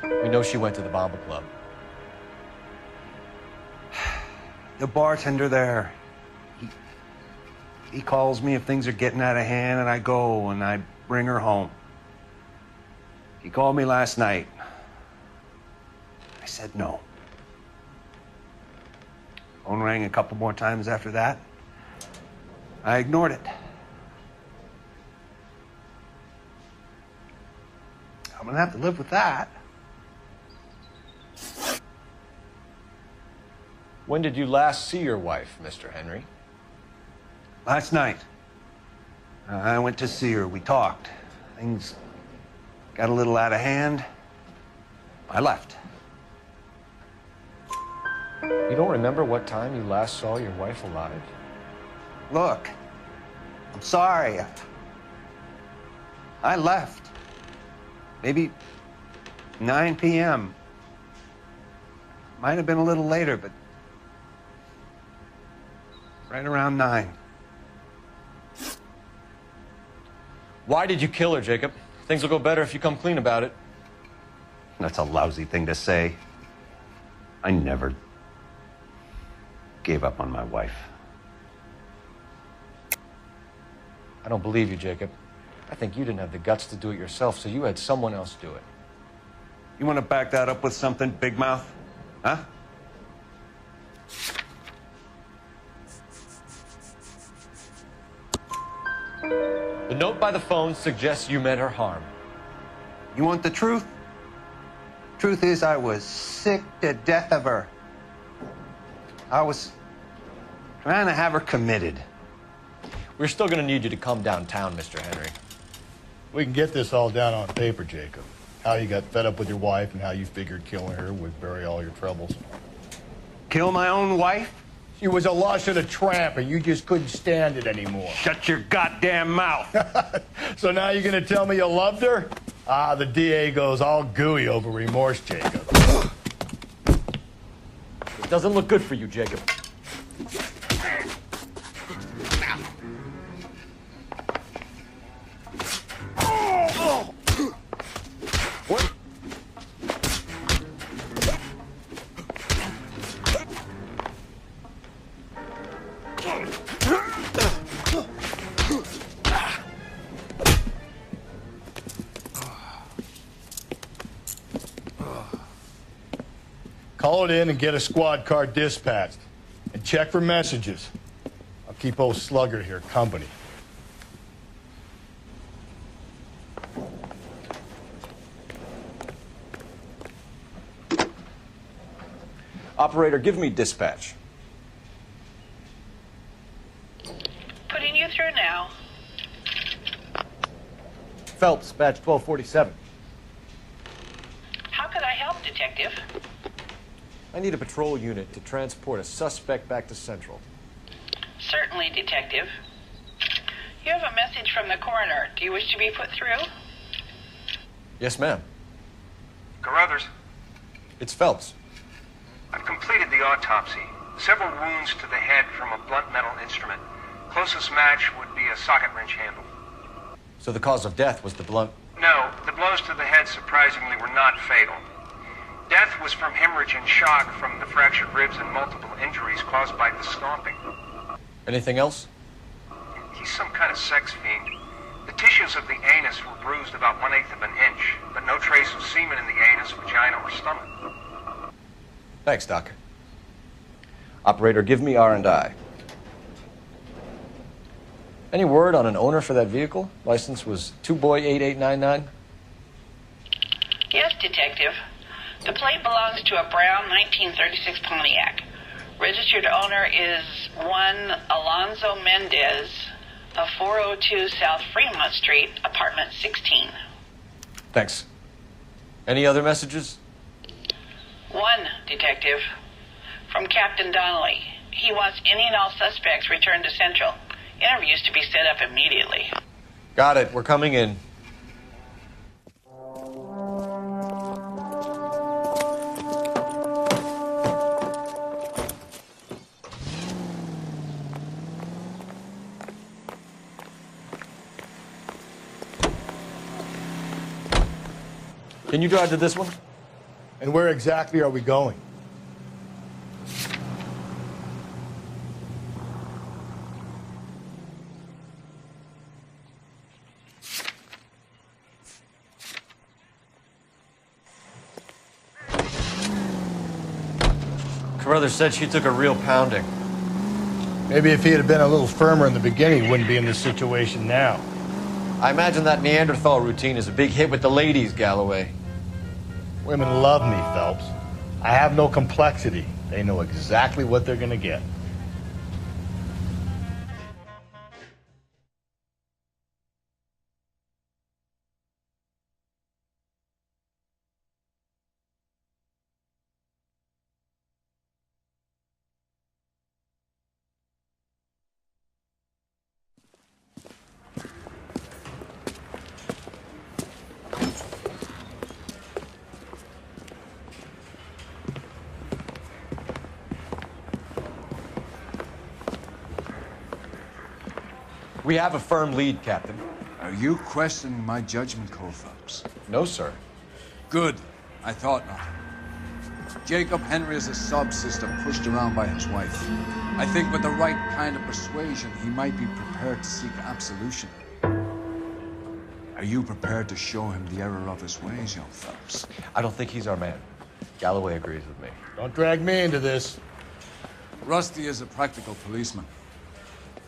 We know she went to the Bomber Club. The bartender there, he calls me if things are getting out of hand, and I go and I bring her home. He called me last night. I said no. Phone rang a couple more times after that. I ignored it. I'm gonna have to live with that. When did you last see your wife, Mr. Henry? Last night. I went to see her. We talked. Things got a little out of hand. I left. You don't remember what time you last saw your wife alive? Look, I'm sorry. I left. Maybe 9 p.m. Might have been a little later, but right around 9. Why did you kill her, Jacob? Things will go better if you come clean about it. That's a lousy thing to say. I never gave up on my wife. I don't believe you, Jacob. I think you didn't have the guts to do it yourself, so you had someone else do it. You want to back that up with something, Big Mouth? Huh? The note by the phone suggests you meant her harm. You want the truth? Truth is, I was sick to death of her. I was trying to have her committed. We're still going to need you to come downtown, Mr. Henry. We can get this all down on paper, Jacob. How you got fed up with your wife and how you figured killing her would bury all your troubles. Kill my own wife? She was a lush and a tramp, and you just couldn't stand it anymore. Shut your goddamn mouth. So now you're gonna tell me you loved her? Ah, the DA goes all gooey over remorse, Jacob. It doesn't look good for you, Jacob. What? Call it in and get a squad car dispatched. And check for messages. I'll keep old Slugger here company. Operator, give me dispatch. Putting you through now. Phelps, badge 1247. How could I help, Detective? I need a patrol unit to transport a suspect back to Central. Certainly, Detective. You have a message from the coroner. Do you wish to be put through? Yes, ma'am. Carruthers, It's Phelps. I've completed the autopsy. Several wounds to the head from a blunt metal instrument. Closest match would be a socket wrench handle. So the cause of death was the blunt... No, the blows to the head surprisingly were not fatal. Death was from hemorrhage and shock from the fractured ribs and multiple injuries caused by the stomping. Anything else? He's some kind of sex fiend. The tissues of the anus were bruised about 1/8 of an inch, but no trace of semen in the anus, vagina, or stomach. Thanks, Doc. Operator, give me R&I. Any word on an owner for that vehicle? License was 2boy8899. Yes, Detective. The plate belongs to a brown 1936 Pontiac. Registered owner is one Alonzo Mendez of 402 South Fremont Street, apartment 16. Thanks. Any other messages? One, Detective. From Captain Donnelly. He wants any and all suspects returned to Central. Interviews to be set up immediately. Got it. We're coming in. Can you drive to this one? And where exactly are we going? Carruthers said she took a real pounding. Maybe if he had been a little firmer in the beginning, he wouldn't be in this situation now. I imagine that Neanderthal routine is a big hit with the ladies, Galloway. Women love me, Phelps. I have no complexity. They know exactly what they're gonna get. We have a firm lead, Captain. Are you questioning my judgment call, Phelps? No, sir. Good. I thought not. Jacob Henry is a sub-sister pushed around by his wife. I think with the right kind of persuasion, he might be prepared to seek absolution. Are you prepared to show him the error of his ways, young Phelps? I don't think he's our man. Galloway agrees with me. Don't drag me into this. Rusty is a practical policeman.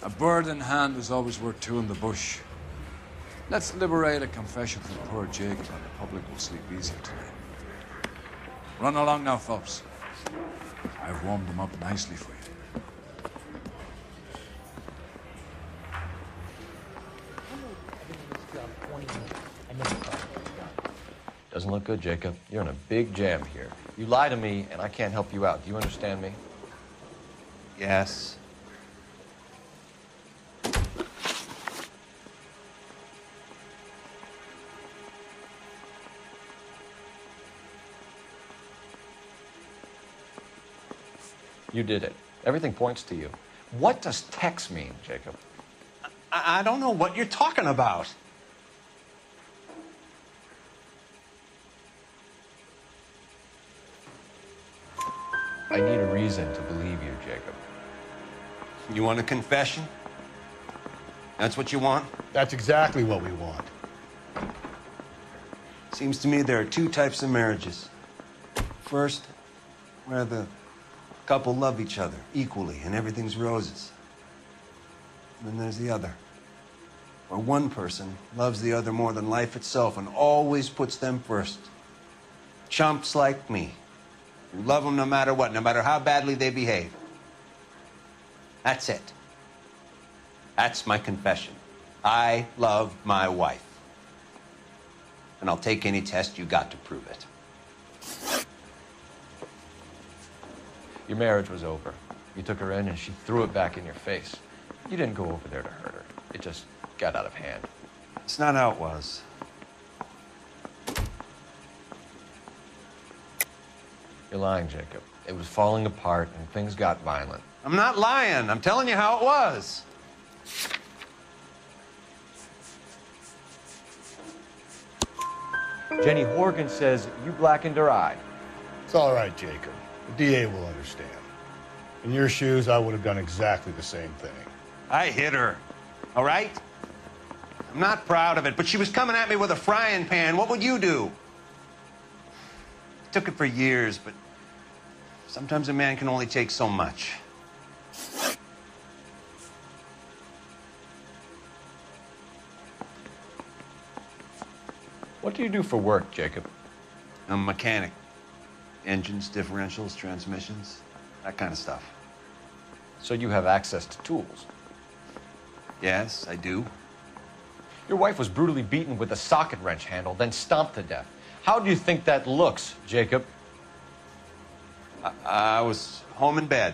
A bird in hand is always worth two in the bush. Let's liberate a confession from poor Jacob, and the public will sleep easier tonight. Run along now, Phelps. I've warmed them up nicely for you. Doesn't look good, Jacob. You're in a big jam here. You lie to me, and I can't help you out. Do you understand me? Yes. You did it. Everything points to you. What does Tex mean, Jacob? I don't know what you're talking about. I need a reason to believe you, Jacob. You want a confession? That's what you want? That's exactly what we want. Seems to me there are two types of marriages. First, where the couple love each other equally and everything's roses. And then there's the other, where one person loves the other more than life itself and always puts them first. Chumps like me, who love them no matter what, no matter how badly they behave. That's it. That's my confession. I love my wife. And I'll take any test you got to prove it. Your marriage was over. You took her in and she threw it back in your face. You didn't go over there to hurt her. It just got out of hand. It's not how it was. You're lying, Jacob. It was falling apart and things got violent. I'm not lying. I'm telling you how it was. Jenny Horgan says you blackened her eye. It's all right, Jacob. The DA will understand. In your shoes, I would have done exactly the same thing. I hit her, all right? I'm not proud of it, but she was coming at me with a frying pan. What would you do? Took it for years, but sometimes a man can only take so much. What do you do for work, Jacob? I'm a mechanic. Engines, differentials, transmissions, that kind of stuff. So you have access to tools. Yes, I do. Your wife was brutally beaten with a socket wrench handle, then stomped to death. How do you think that looks, Jacob? I was home in bed.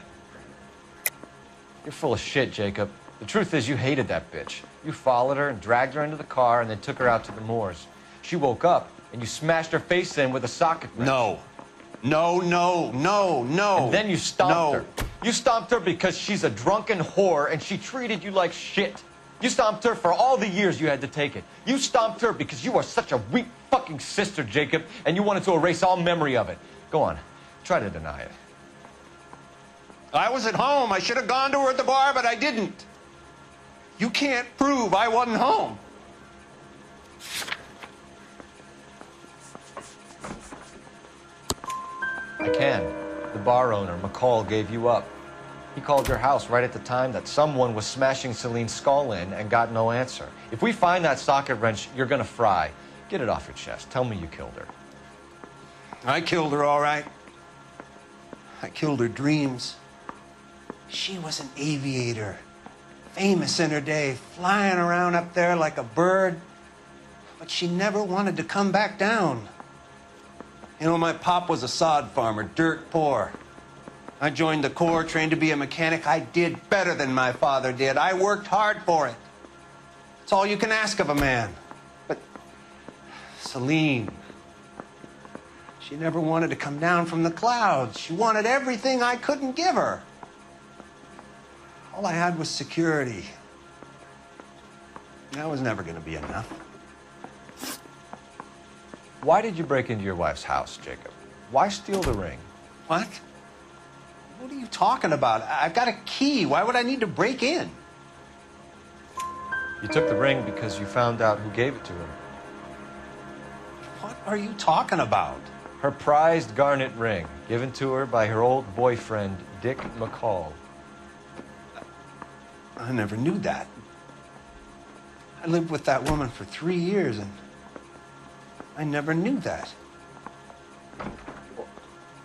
You're full of shit, Jacob. The truth is you hated that bitch. You followed her and dragged her into the car and then took her out to the moors. She woke up and you smashed her face in with a socket wrench. No. No, no, no, no. And then you stomped No. her. You stomped her because she's a drunken whore and she treated you like shit. You stomped her for all the years you had to take it. You stomped her because you are such a weak fucking sister, Jacob, and you wanted to erase all memory of it. Go on. Try to deny it. I was at home. I should have gone to her at the bar, but I didn't. You can't prove I wasn't home. I can. The bar owner, McCall, gave you up. He called your house right at the time that someone was smashing Celine's skull in and got no answer. If we find that socket wrench, you're gonna fry. Get it off your chest. Tell me you killed her. I killed her, all right. I killed her dreams. She was an aviator, famous in her day, flying around up there like a bird. But she never wanted to come back down. You know, my pop was a sod farmer, dirt poor. I joined the Corps, trained to be a mechanic. I did better than my father did. I worked hard for it. It's all you can ask of a man. But Celine, she never wanted to come down from the clouds. She wanted everything I couldn't give her. All I had was security. That was never going to be enough. Why did you break into your wife's house, Jacob? Why steal the ring? What? What are you talking about? I've got a key. Why would I need to break in? You took the ring because you found out who gave it to her. What are you talking about? Her prized garnet ring, given to her by her old boyfriend, Dick McCall. I never knew that. I lived with that woman for 3 years, and I never knew that.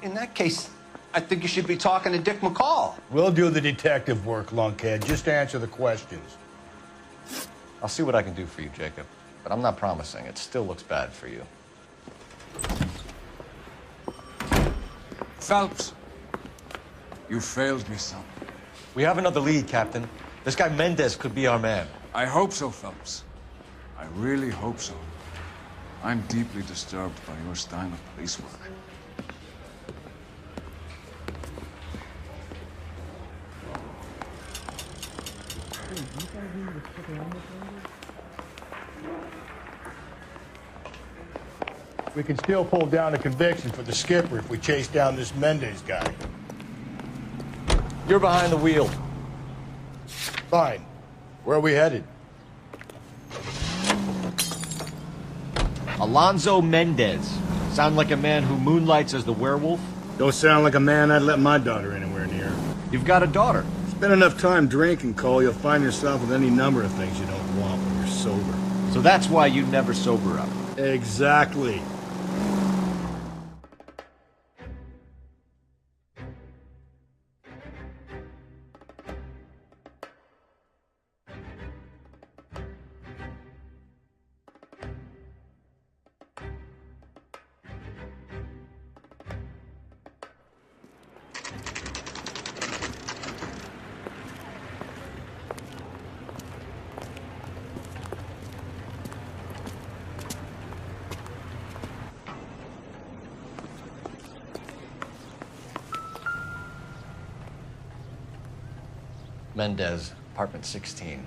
In that case, I think you should be talking to Dick McCall. We'll do the detective work, lunkhead. Just answer the questions. I'll see what I can do for you, Jacob. But I'm not promising. It still looks bad for you. Phelps, you failed me, son. We have another lead, Captain. This guy Mendez could be our man. I hope so, Phelps. I really hope so. I'm deeply disturbed by your style of police work. We can still pull down a conviction for the skipper if we chase down this Mendez guy. You're behind the wheel. Fine. Where are we headed? Alonzo Mendez. Sound like a man who moonlights as the werewolf? Don't sound like a man I'd let my daughter anywhere near. You've got a daughter. Spend enough time drinking, Cole, you'll find yourself with any number of things you don't want when you're sober. So that's why you never sober up. Exactly. Mendez, apartment 16.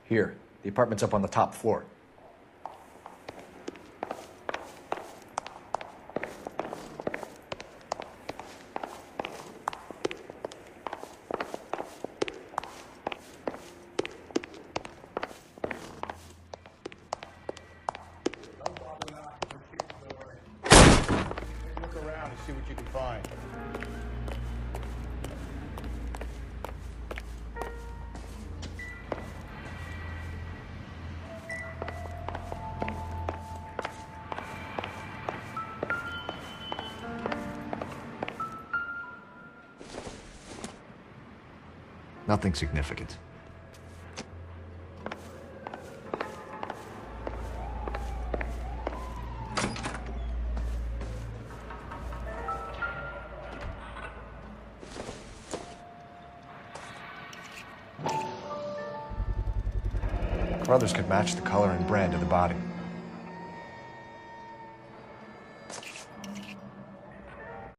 Here, the apartment's up on the top floor. Look around and see what you can find. Nothing significant. brothers could match the color and brand of the body.